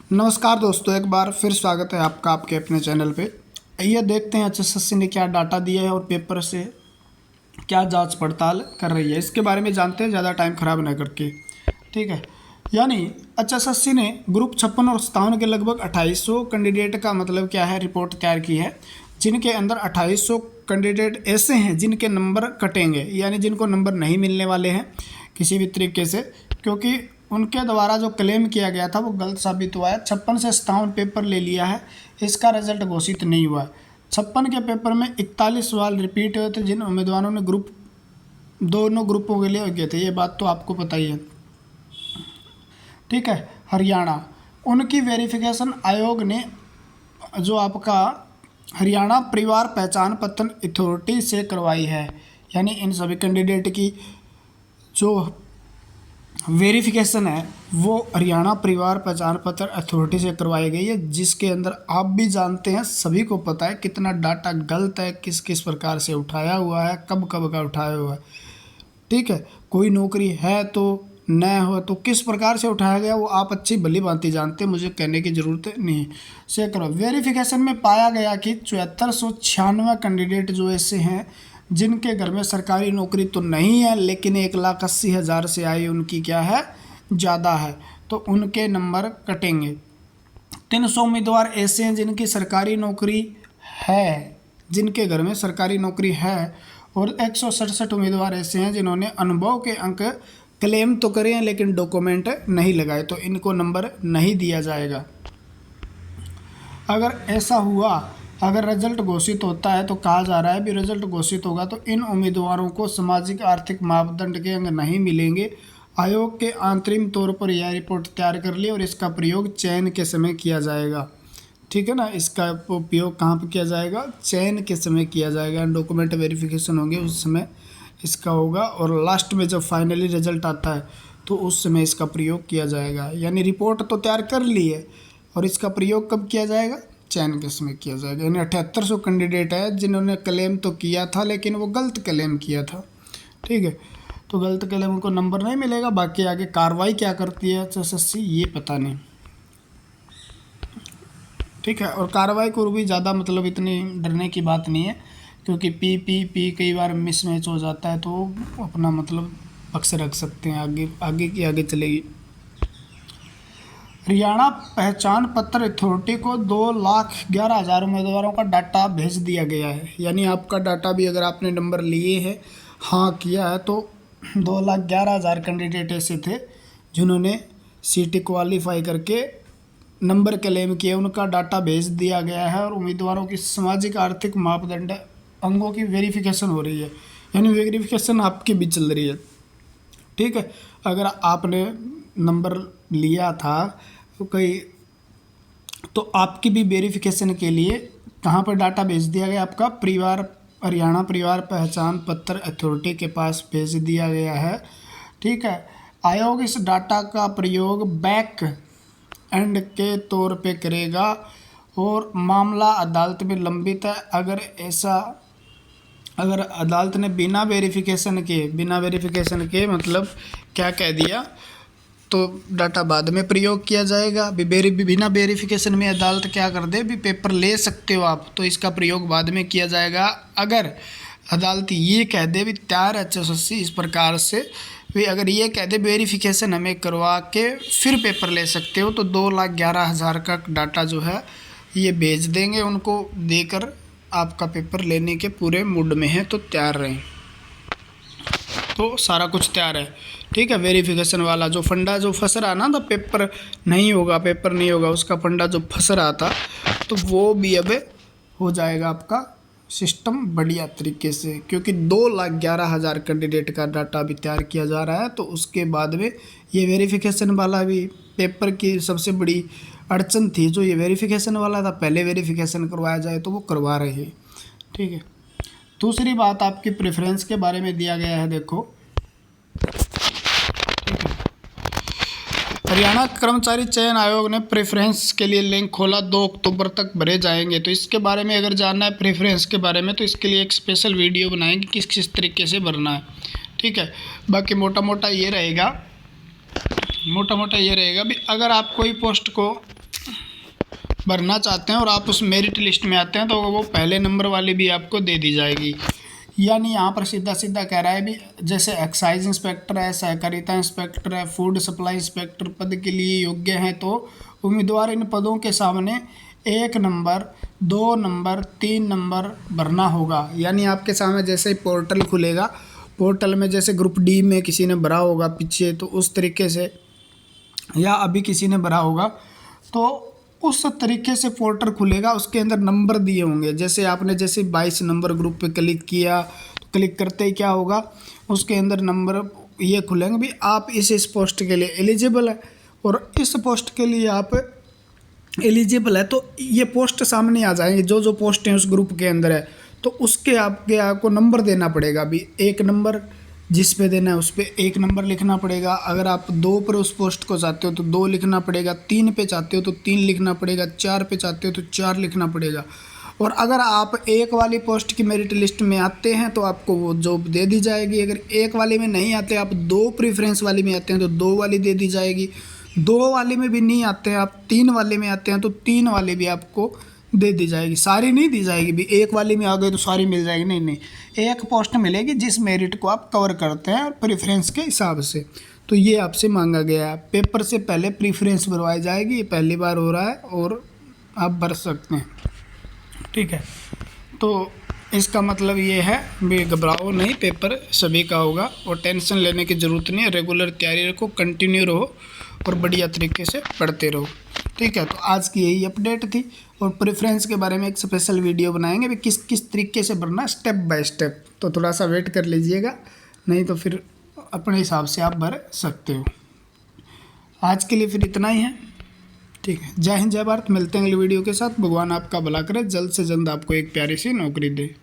नमस्कार दोस्तों, एक बार फिर स्वागत है आपका आपके अपने चैनल पे। आइए देखते हैं एचएसएससी ने क्या डाटा दिया है और पेपर से क्या जांच पड़ताल कर रही है, इसके बारे में जानते हैं ज़्यादा टाइम ख़राब न करके। ठीक है, यानी एचएसएससी ने ग्रुप 56 और 57 के लगभग 2800 कैंडिडेट का मतलब क्या है रिपोर्ट तैयार की है, जिनके अंदर 2800 कैंडिडेट ऐसे हैं जिनके नंबर कटेंगे, यानी जिनको नंबर नहीं मिलने वाले हैं किसी भी तरीके से, क्योंकि उनके द्वारा जो क्लेम किया गया था वो गलत साबित हुआ है। 56 से 57 पेपर ले लिया है, इसका रिजल्ट घोषित नहीं हुआ है। 56 के पेपर में 41 सवाल रिपीट हुए थे जिन उम्मीदवारों ने दोनों ग्रुपों के लिए गए थे, ये बात तो आपको पता ही है। ठीक है, हरियाणा, उनकी वेरिफिकेशन आयोग ने जो आपका हरियाणा परिवार पहचान पत्र अथॉरिटी से करवाई है, यानी इन सभी कैंडिडेट की जो वेरिफिकेशन है वो हरियाणा परिवार पहचान पत्र अथॉरिटी से करवाई गई है, जिसके अंदर आप भी जानते हैं, सभी को पता है कितना डाटा गलत है, किस किस प्रकार से उठाया हुआ है, कब कब का उठाया हुआ है। ठीक है, कोई नौकरी है तो न हो तो किस प्रकार से उठाया गया वो आप अच्छी भली भांति जानते हैं, मुझे कहने की ज़रूरत नहीं। से करो, वेरिफिकेशन में पाया गया कि 7496 कैंडिडेट जो ऐसे हैं जिनके घर में सरकारी नौकरी तो नहीं है लेकिन 1,80,000 से आई उनकी क्या है ज़्यादा है, तो उनके नंबर कटेंगे। 300 उम्मीदवार ऐसे हैं जिनकी सरकारी नौकरी है, जिनके घर में सरकारी नौकरी है, और 167 उम्मीदवार ऐसे हैं जिन्होंने अनुभव के अंक क्लेम तो करे हैं लेकिन डॉक्यूमेंट नहीं लगाए, तो इनको नंबर नहीं दिया जाएगा। अगर ऐसा हुआ, अगर रिजल्ट घोषित होता है तो कहा जा रहा है भी रिजल्ट घोषित होगा तो इन उम्मीदवारों को सामाजिक आर्थिक मापदंड के अंक नहीं मिलेंगे। आयोग के अंतरिम तौर पर यह रिपोर्ट तैयार कर ली और इसका प्रयोग चयन के समय किया जाएगा। ठीक है ना, इसका उपयोग कहाँ पर किया जाएगा? चयन के समय किया जाएगा, डॉक्यूमेंट वेरिफिकेशन होंगे उस समय इसका होगा, और लास्ट में जब फाइनली रिजल्ट आता है तो उस समय इसका प्रयोग किया जाएगा। यानी रिपोर्ट तो तैयार कर ली है और इसका प्रयोग कब किया जाएगा? चयन के समय किया जाएगा। यानी 7800 कैंडिडेट है जिन्होंने क्लेम तो किया था लेकिन वो गलत क्लेम किया था। ठीक है, तो गलत क्लेम उनको नंबर नहीं मिलेगा। बाकी आगे कार्रवाई क्या करती है एचएसएससी ये पता नहीं। ठीक है, और कार्रवाई को भी ज़्यादा मतलब इतनी डरने की बात नहीं है, क्योंकि पी कई बार मिसमैच हो जाता है तो अपना मतलब पक्ष रख सकते हैं, आगे की आगे चलेगी। हरियाणा पहचान पत्र अथॉरिटी को 2,11,000 उम्मीदवारों का डाटा भेज दिया गया है। यानी आपका डाटा भी अगर आपने नंबर लिए हैं, हाँ किया है, तो 2,11,000 कैंडिडेट ऐसे थे जिन्होंने सीटी क्वालिफाई करके नंबर क्लेम किए, उनका डाटा भेज दिया गया है और उम्मीदवारों की सामाजिक आर्थिक मापदंड अंगों की वेरिफिकेशन हो रही है, यानी वेरिफिकेशन आपकी भी चल रही है। ठीक है, अगर आपने नंबर लिया था तो आपकी भी वेरिफिकेशन के लिए कहाँ पर डाटा भेज दिया गया? आपका हरियाणा परिवार पहचान पत्र अथॉरिटी के पास भेज दिया गया है। ठीक है, आयोग इस डाटा का प्रयोग बैक एंड के तौर पे करेगा और मामला अदालत में लंबित है। अगर अदालत ने बिना वेरिफिकेशन के मतलब क्या कह दिया तो डाटा बाद में प्रयोग किया जाएगा। बिना वेरिफिकेशन में अदालत क्या कर दे भी पेपर ले सकते हो आप, तो इसका प्रयोग बाद में किया जाएगा। अगर अदालत ये कह दे भी तैयार एचएसएससी इस प्रकार से भी, अगर ये कह दे वेरिफिकेशन हमें करवा के फिर पेपर ले सकते हो, तो 2,11,000 का डाटा जो है ये भेज देंगे उनको, देकर आपका पेपर लेने के पूरे मूड में है, तो तैयार रहें। तो सारा कुछ तैयार है। ठीक है, वेरिफिकेशन वाला जो फंडा जो फंस रहा ना, तो पेपर नहीं होगा उसका फंडा जो फंस रहा था, तो वो भी अब हो जाएगा आपका सिस्टम बढ़िया तरीके से, क्योंकि 2,11,000 कैंडिडेट का डाटा भी तैयार किया जा रहा है। तो उसके बाद में ये वेरिफिकेशन वाला भी पेपर की सबसे बड़ी अड़चन थी, जो ये वेरिफिकेशन वाला था, पहले वेरिफिकेशन करवाया जाए तो वो करवा रहे हैं। ठीक है, दूसरी बात आपकी प्रेफरेंस के बारे में दिया गया है। देखो, हरियाणा कर्मचारी चयन आयोग ने प्रेफरेंस के लिए लिंक खोला, 2 अक्टूबर तक भरे जाएंगे। तो इसके बारे में अगर जानना है प्रेफरेंस के बारे में, तो इसके लिए एक स्पेशल वीडियो बनाएंगे किस किस तरीके से भरना है। ठीक है, बाकी मोटा मोटा ये रहेगा भी, अगर आप कोई पोस्ट को भरना चाहते हैं और आप उस मेरिट लिस्ट में आते हैं तो वो पहले नंबर वाली भी आपको दे दी जाएगी। यानी यहाँ पर सीधा सीधा कह रहा है भी जैसे एक्साइज इंस्पेक्टर है, सहकारिता इंस्पेक्टर है, फूड सप्लाई इंस्पेक्टर पद के लिए योग्य हैं तो उम्मीदवार इन पदों के सामने 1 नंबर, 2 नंबर, 3 नंबर भरना होगा। यानी आपके सामने जैसे ही पोर्टल खुलेगा, पोर्टल में जैसे ग्रुप डी में किसी ने भरा होगा पीछे तो उस तरीके से, या अभी किसी ने भरा होगा तो उस तरीके से पोर्टल खुलेगा, उसके अंदर नंबर दिए होंगे। जैसे आपने जैसे 22 नंबर ग्रुप पे क्लिक किया तो क्लिक करते ही क्या होगा, उसके अंदर नंबर ये खुलेंगे भी आप इस पोस्ट के लिए एलिजिबल है और इस पोस्ट के लिए आप एलिजिबल है तो ये पोस्ट सामने आ जाएंगे। जो जो पोस्ट हैं उस ग्रुप के अंदर है तो उसके आपको नंबर देना पड़ेगा। अभी 1 नंबर जिस पे देना है उस पे 1 नंबर लिखना पड़ेगा। अगर आप 2 पर उस पोस्ट को चाहते हो तो 2 लिखना पड़ेगा, 3 पे चाहते हो तो 3 लिखना पड़ेगा, 4 पे चाहते हो तो 4 लिखना पड़ेगा। और अगर आप 1 वाली पोस्ट की मेरिट लिस्ट में आते हैं तो आपको वो जॉब दे दी जाएगी। अगर 1 वाली में नहीं आते, आप 2 प्रेफरेंस वाली में आते हैं तो 2 वाली दे दी जाएगी। 2 वाले में भी नहीं आते हैं, आप 3 वाले में आते हैं तो 3 वाले भी आपको दे दी जाएगी। सारी नहीं दी जाएगी भी 1 वाले में आ गए तो सारी मिल जाएगी, नहीं नहीं, 1 पोस्ट मिलेगी जिस मेरिट को आप कवर करते हैं प्रेफरेंस के हिसाब से। तो ये आपसे मांगा गया है। पेपर से पहले प्रेफरेंस भरवाई जाएगी, ये पहली बार हो रहा है और आप भर सकते हैं, ठीक है। तो इसका मतलब ये है भी घबराओ नहीं, पेपर सभी का होगा और टेंशन लेने की ज़रूरत नहीं है। रेगुलर तैयारी रखो, कंटिन्यू रहो और बढ़िया तरीके से पढ़ते रहो, ठीक है। तो आज की यही अपडेट थी और प्रेफरेंस के बारे में एक स्पेशल वीडियो बनाएंगे भी किस किस तरीके से भरना स्टेप बाय स्टेप। तो थोड़ा सा वेट कर लीजिएगा, नहीं तो फिर अपने हिसाब से आप भर सकते हो। आज के लिए फिर इतना ही है, ठीक है। जय हिंद, जय भारत। मिलते हैं अगली वीडियो के साथ। भगवान आपका भला करे, जल्द से जल्द आपको एक प्यारी सी नौकरी दे।